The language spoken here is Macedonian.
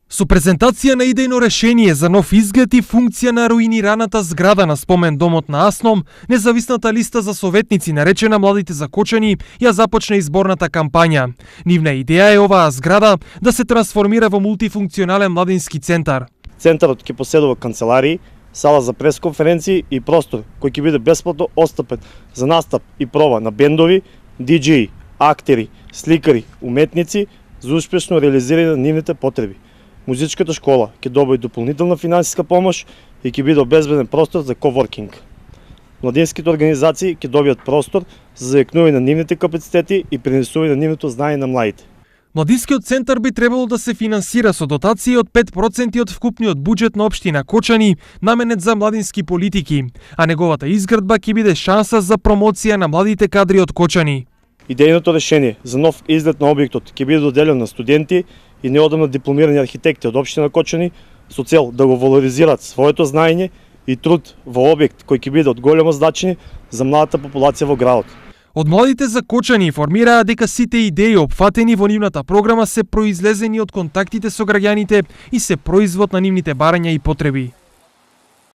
Со презентација на идејно решение за нов изглед и функција на руинираната зграда на спомен домот на Асном, независната листа за советници наречена Младите за Кочани ја започна изборната кампања. Нивна идеја е оваа зграда да се трансформира во мултифункционален младински центар. Центарот ќе поседува канцеларии, сала за пресконференции и простор кој ќе биде бесплатно отстапен за настап и проба на бендови, диџеи, актери, сликари, уметници за успешно реализирање на нивните потреби. Музичката школа ќе добие дополнителна финансиска помош и ќе биде обезбеден простор за коворкинг. Младинските организации ќе добијат простор за зајакнување на нивните капацитети и пренесување на нивното знаење на младите. Младинскиот центар би требало да се финансира со дотации од 5% од вкупниот буџет на општина Кочани, наменет за младински политики, а неговата изградба ќе биде шанса за промоција на младите кадри од Кочани. Идејното решение за нов изглед на објектот ќе биде доделено на студенти и неодамна дипломирани архитекти од општина Кочани со цел да го валоризираат своето знаење и труд во објект кој ќе биде од големо значење за младата популација во градот. Од Младите за Кочани информираа дека сите идеи опфатени во нивната програма се произлезени од контактите со граѓаните и се производ на нивните барања и потреби.